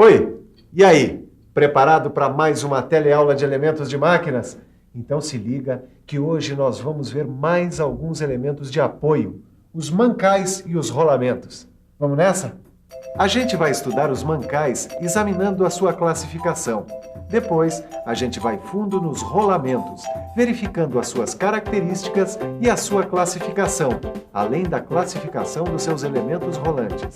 Oi, e aí? Preparado para mais uma teleaula de elementos de máquinas? Então se liga que hoje nós vamos ver mais alguns elementos de apoio, os mancais e os rolamentos. Vamos nessa? A gente vai estudar os mancais examinando a sua classificação. Depois, a gente vai fundo nos rolamentos, verificando as suas características e a sua classificação, além da classificação dos seus elementos rolantes.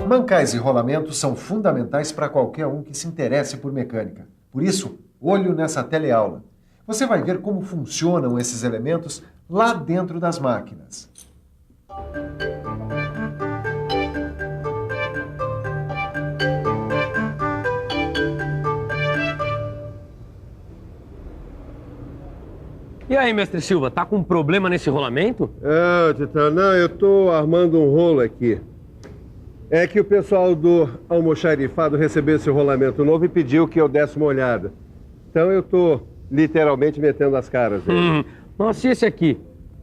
Mancais e rolamentos são fundamentais para qualquer um que se interesse por mecânica. Por isso, olho nessa teleaula. Você vai ver como funcionam esses elementos lá dentro das máquinas. E aí, mestre Silva, tá com problema nesse rolamento? Titã, não, eu tô armando um rolo aqui. É que o pessoal do almoxarifado recebeu esse rolamento novo e pediu que eu desse uma olhada. Então eu tô literalmente metendo as caras. Nossa, e esse aqui?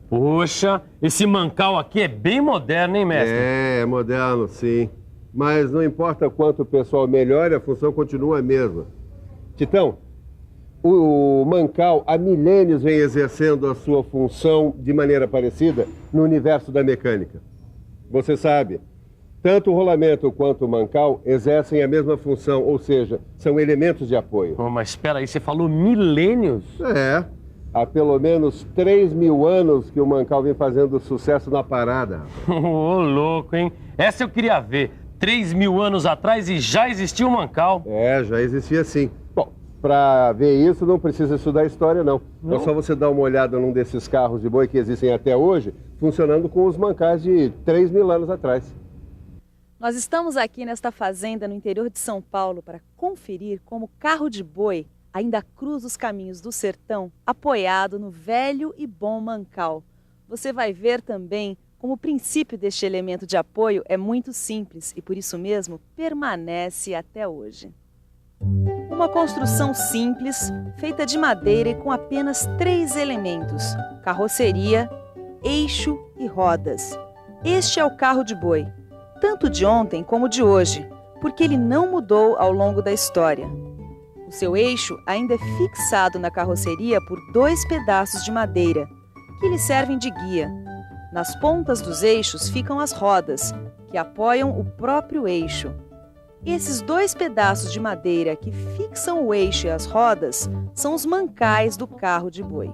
Poxa, esse mancal aqui é bem moderno, hein, mestre? É moderno, sim. Mas não importa quanto o pessoal melhore, a função continua a mesma. Titão, o mancal há milênios vem exercendo a sua função de maneira parecida no universo da mecânica. Você sabe, tanto o rolamento quanto o mancal exercem a mesma função, ou seja, são elementos de apoio. Mas espera aí, você falou milênios? É, há pelo menos 3.000 anos que o mancal vem fazendo sucesso na parada. Ô, louco, hein? Essa eu queria ver. 3.000 anos atrás e já existia o mancal. É, já existia sim. Bom, para ver isso não precisa estudar história, não. É só você dar uma olhada num desses carros de boi que existem até hoje, funcionando com os mancais de 3.000 anos atrás. Nós estamos aqui nesta fazenda no interior de São Paulo para conferir como o carro de boi ainda cruza os caminhos do sertão apoiado no velho e bom mancal. Você vai ver também como o princípio deste elemento de apoio é muito simples e por isso mesmo permanece até hoje. Uma construção simples, feita de madeira e com apenas 3 elementos: carroceria, eixo e rodas. Este é o carro de boi, tanto de ontem como de hoje, porque ele não mudou ao longo da história. O seu eixo ainda é fixado na carroceria por 2 pedaços de madeira, que lhe servem de guia. Nas pontas dos eixos ficam as rodas, que apoiam o próprio eixo. Esses 2 pedaços de madeira que fixam o eixo e as rodas são os mancais do carro de boi.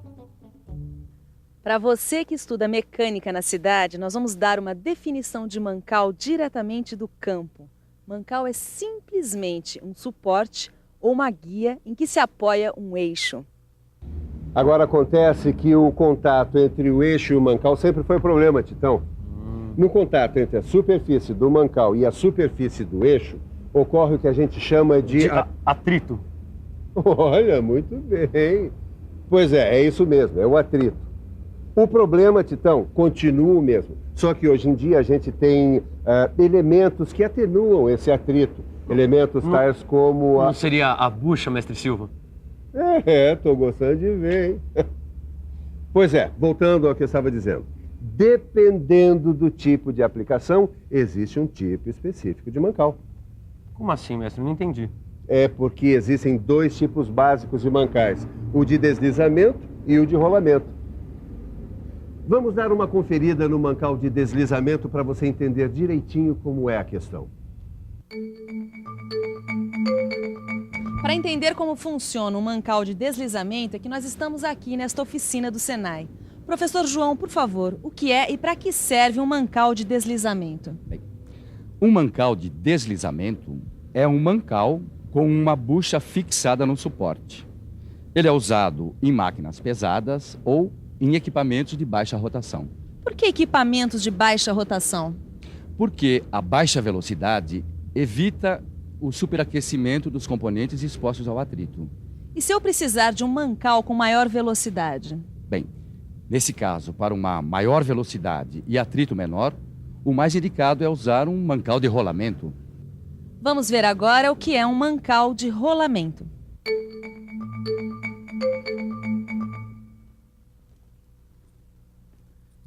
Para você que estuda mecânica na cidade, nós vamos dar uma definição de mancal diretamente do campo. Mancal é simplesmente um suporte ou uma guia em que se apoia um eixo. Agora acontece que o contato entre o eixo e o mancal sempre foi problema, Titão. No contato entre a superfície do mancal e a superfície do eixo, ocorre o que a gente chama de atrito. Olha, muito bem. Pois é isso mesmo, é o atrito. O problema, Titão, continua o mesmo. Só que hoje em dia a gente tem elementos que atenuam esse atrito. Elementos tais como Não seria a bucha, mestre Silva? Tô gostando de ver, hein? Pois é, voltando ao que eu estava dizendo. Dependendo do tipo de aplicação, existe um tipo específico de mancal. Como assim, mestre? Não entendi. É porque existem 2 tipos básicos de mancais, o de deslizamento e o de rolamento. Vamos dar uma conferida no mancal de deslizamento para você entender direitinho como é a questão. Para entender como funciona um mancal de deslizamento é que nós estamos aqui nesta oficina do Senai. Professor João, por favor, o que é e para que serve um mancal de deslizamento? Bem, um mancal de deslizamento é um mancal com uma bucha fixada no suporte. Ele é usado em máquinas pesadas ou em equipamentos de baixa rotação. Por que equipamentos de baixa rotação? Porque a baixa velocidade evita o superaquecimento dos componentes expostos ao atrito. E se eu precisar de um mancal com maior velocidade? Bem, nesse caso, para uma maior velocidade e atrito menor, o mais indicado é usar um mancal de rolamento. Vamos ver agora o que é um mancal de rolamento.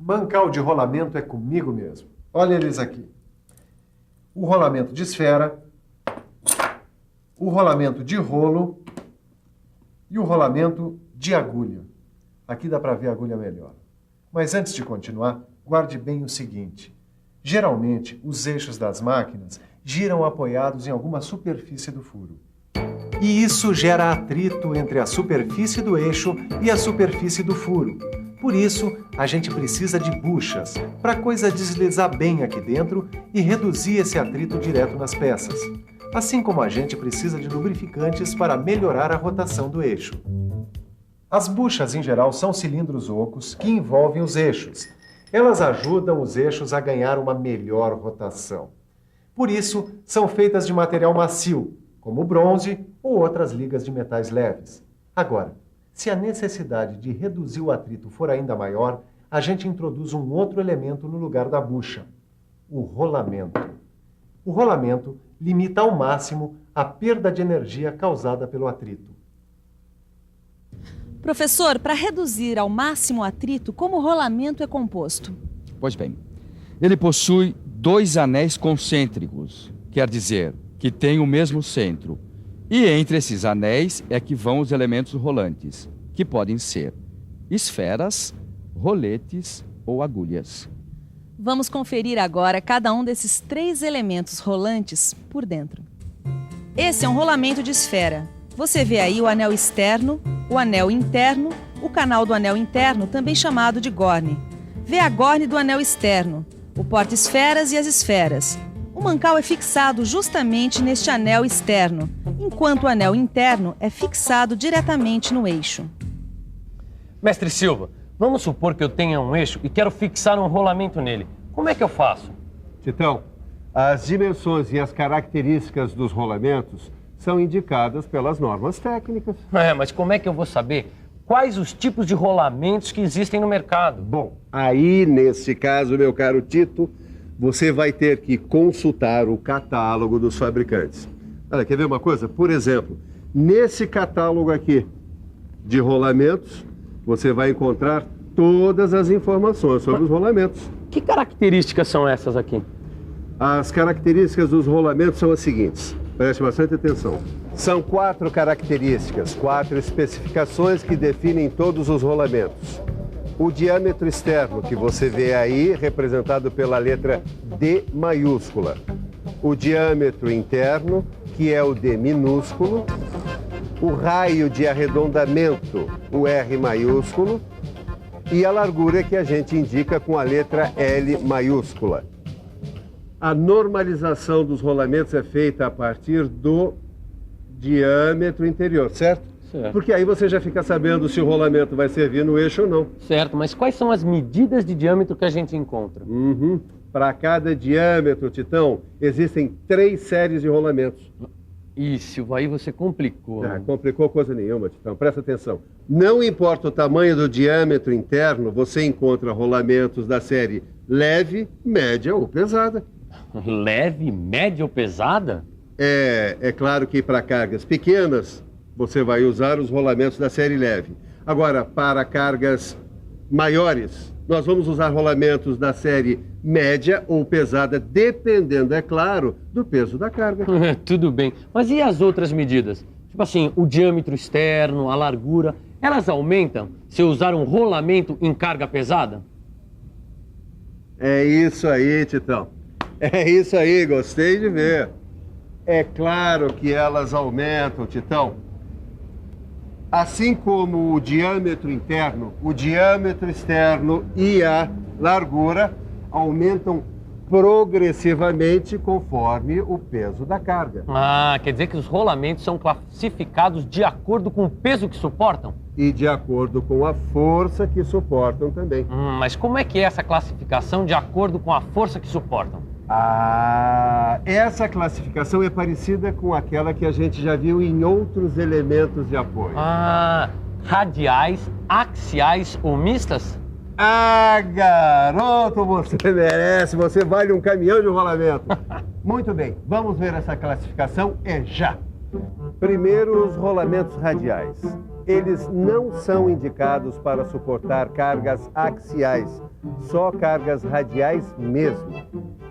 Mancal de rolamento é comigo mesmo. Olha eles aqui. O rolamento de esfera, o rolamento de rolo e o rolamento de agulha. Aqui dá para ver a agulha melhor. Mas antes de continuar, guarde bem o seguinte. Geralmente, os eixos das máquinas giram apoiados em alguma superfície do furo. E isso gera atrito entre a superfície do eixo e a superfície do furo. Por isso, a gente precisa de buchas, para a coisa deslizar bem aqui dentro e reduzir esse atrito direto nas peças. Assim como a gente precisa de lubrificantes para melhorar a rotação do eixo. As buchas, em geral, são cilindros ocos que envolvem os eixos. Elas ajudam os eixos a ganhar uma melhor rotação. Por isso, são feitas de material macio, como bronze ou outras ligas de metais leves. Agora, se a necessidade de reduzir o atrito for ainda maior, a gente introduz um outro elemento no lugar da bucha, o rolamento. O rolamento limita ao máximo a perda de energia causada pelo atrito. Professor, para reduzir ao máximo o atrito, como o rolamento é composto? Pois bem, ele possui 2 anéis concêntricos, quer dizer, que têm o mesmo centro. E entre esses anéis é que vão os elementos rolantes, que podem ser esferas, roletes ou agulhas. Vamos conferir agora cada um desses 3 elementos rolantes por dentro. Esse é um rolamento de esfera. Você vê aí o anel externo, o anel interno, o canal do anel interno, também chamado de górne. Vê a górne do anel externo, o porta-esferas e as esferas. O mancal é fixado justamente neste anel externo, enquanto o anel interno é fixado diretamente no eixo. Mestre Silva, vamos supor que eu tenha um eixo e quero fixar um rolamento nele. Como é que eu faço? Titão, as dimensões e as características dos rolamentos são indicadas pelas normas técnicas. Mas como é que eu vou saber quais os tipos de rolamentos que existem no mercado? Bom, aí nesse caso, meu caro Tito, você vai ter que consultar o catálogo dos fabricantes. Olha, quer ver uma coisa? Por exemplo, nesse catálogo aqui de rolamentos, você vai encontrar todas as informações sobre os rolamentos. Que características são essas aqui? As características dos rolamentos são as seguintes. Preste bastante atenção. São 4 características, 4 especificações que definem todos os rolamentos. O diâmetro externo, que você vê aí, representado pela letra D maiúscula. O diâmetro interno, que é o D minúsculo. O raio de arredondamento, o R maiúsculo. E a largura, que a gente indica com a letra L maiúscula. A normalização dos rolamentos é feita a partir do diâmetro interior, certo? Certo. Porque aí você já fica sabendo se o rolamento vai servir no eixo ou não. Certo, mas quais são as medidas de diâmetro que a gente encontra? Para cada diâmetro, Titão, existem 3 séries de rolamentos. Isso, aí você complicou. Complicou coisa nenhuma, Titão. Presta atenção. Não importa o tamanho do diâmetro interno, você encontra rolamentos da série leve, média ou pesada. Leve, média ou pesada? É claro que para cargas pequenas, você vai usar os rolamentos da série leve. Agora, para cargas maiores, nós vamos usar rolamentos da série média ou pesada, dependendo, é claro, do peso da carga. Tudo bem. Mas e as outras medidas? Tipo assim, o diâmetro externo, a largura, elas aumentam se eu usar um rolamento em carga pesada? É isso aí, Titão. É isso aí, gostei de ver. É claro que elas aumentam, Titão. Assim como o diâmetro interno, o diâmetro externo e a largura aumentam progressivamente conforme o peso da carga. Quer dizer que os rolamentos são classificados de acordo com o peso que suportam? E de acordo com a força que suportam também. Mas como é que é essa classificação de acordo com a força que suportam? Essa classificação é parecida com aquela que a gente já viu em outros elementos de apoio. Radiais, axiais ou mistas? Garoto, você merece, você vale um caminhão de rolamento. Muito bem, vamos ver essa classificação já. Primeiro, os rolamentos radiais. Eles não são indicados para suportar cargas axiais, só cargas radiais mesmo.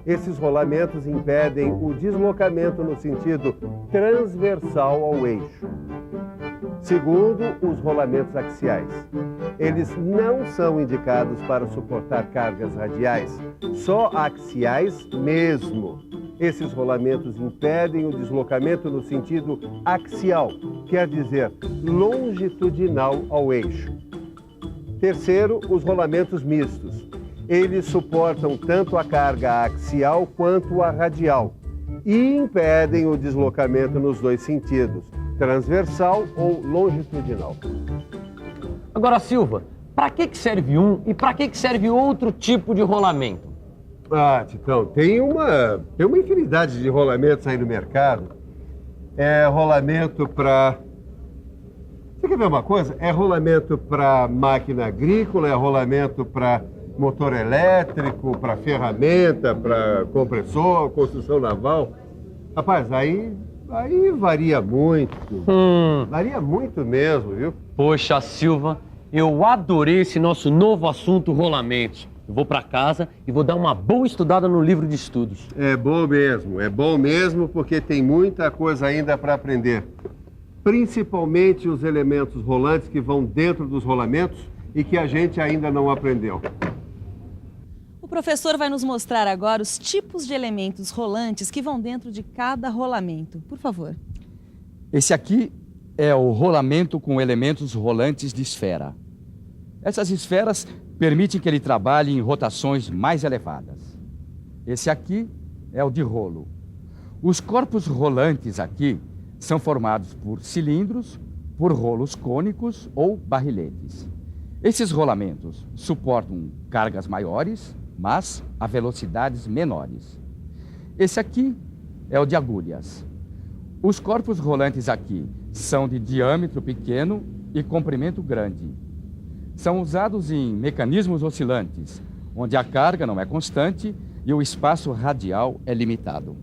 Esses rolamentos impedem o deslocamento no sentido transversal ao eixo. Segundo, os rolamentos axiais. Eles não são indicados para suportar cargas radiais, só axiais mesmo. Esses rolamentos impedem o deslocamento no sentido axial, quer dizer, longitudinal ao eixo. Terceiro, os rolamentos mistos. Eles suportam tanto a carga axial quanto a radial e impedem o deslocamento nos dois sentidos, transversal ou longitudinal. Agora, Silva, para que serve um e para que serve outro tipo de rolamento? Ah, Titão, tem uma infinidade de rolamentos aí no mercado. É rolamento para... Você quer ver uma coisa? É rolamento para máquina agrícola, é rolamento para motor elétrico, para ferramenta, para compressor, construção naval. Rapaz, aí varia muito. Varia muito mesmo, viu? Poxa, Silva, eu adorei esse nosso novo assunto, rolamentos. Eu vou para casa e vou dar uma boa estudada no livro de estudos. É bom mesmo porque tem muita coisa ainda para aprender. Principalmente os elementos rolantes que vão dentro dos rolamentos e que a gente ainda não aprendeu. O professor vai nos mostrar agora os tipos de elementos rolantes que vão dentro de cada rolamento. Por favor. Esse aqui é o rolamento com elementos rolantes de esfera. Essas esferas permitem que ele trabalhe em rotações mais elevadas. Esse aqui é o de rolo. Os corpos rolantes aqui são formados por cilindros, por rolos cônicos ou barriletes. Esses rolamentos suportam cargas maiores, mas a velocidades menores. Esse aqui é o de agulhas. Os corpos rolantes aqui são de diâmetro pequeno e comprimento grande. São usados em mecanismos oscilantes, onde a carga não é constante e o espaço radial é limitado.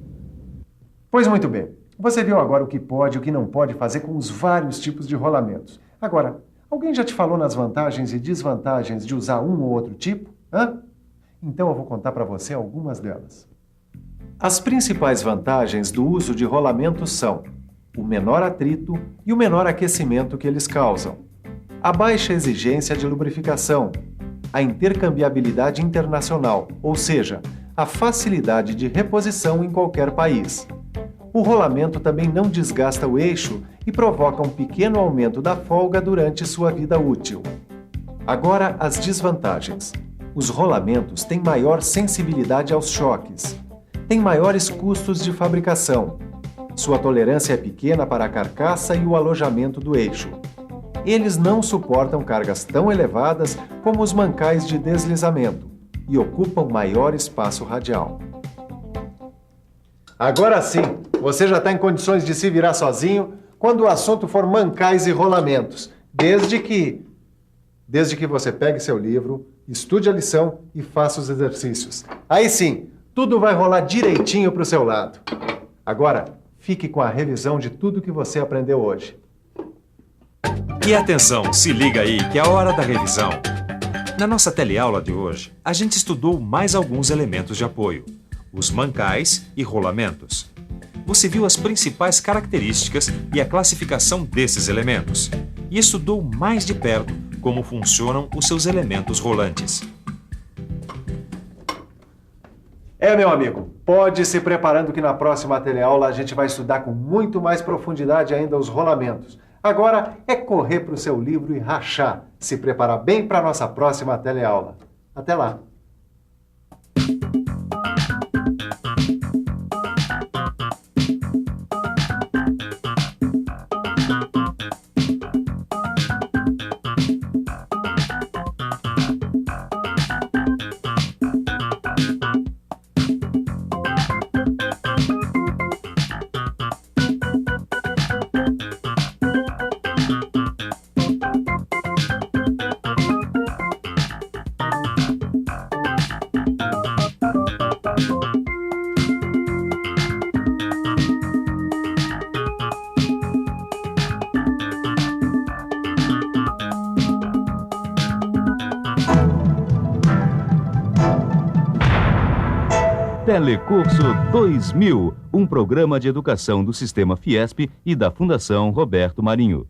Pois muito bem. Você viu agora o que pode e o que não pode fazer com os vários tipos de rolamentos. Agora, alguém já te falou nas vantagens e desvantagens de usar um ou outro tipo? Hã? Então eu vou contar para você algumas delas. As principais vantagens do uso de rolamentos são o menor atrito e o menor aquecimento que eles causam, a baixa exigência de lubrificação, a intercambiabilidade internacional, ou seja, a facilidade de reposição em qualquer país. O rolamento também não desgasta o eixo e provoca um pequeno aumento da folga durante sua vida útil. Agora, as desvantagens. Os rolamentos têm maior sensibilidade aos choques, têm maiores custos de fabricação. Sua tolerância é pequena para a carcaça e o alojamento do eixo. Eles não suportam cargas tão elevadas como os mancais de deslizamento e ocupam maior espaço radial. Agora sim, você já está em condições de se virar sozinho quando o assunto for mancais e rolamentos, desde que você pegue seu livro, estude a lição e faça os exercícios. Aí sim, tudo vai rolar direitinho para o seu lado. Agora, fique com a revisão de tudo que você aprendeu hoje. E atenção, se liga aí que é a hora da revisão. Na nossa teleaula de hoje, a gente estudou mais alguns elementos de apoio, os mancais e rolamentos. Você viu as principais características e a classificação desses elementos e estudou mais de perto como funcionam os seus elementos rolantes. Meu amigo, pode ir se preparando que na próxima teleaula a gente vai estudar com muito mais profundidade ainda os rolamentos. Agora é correr para o seu livro e rachar, se preparar bem para a nossa próxima teleaula. Até lá! Telecurso 2000, um programa de educação do Sistema Fiesp e da Fundação Roberto Marinho.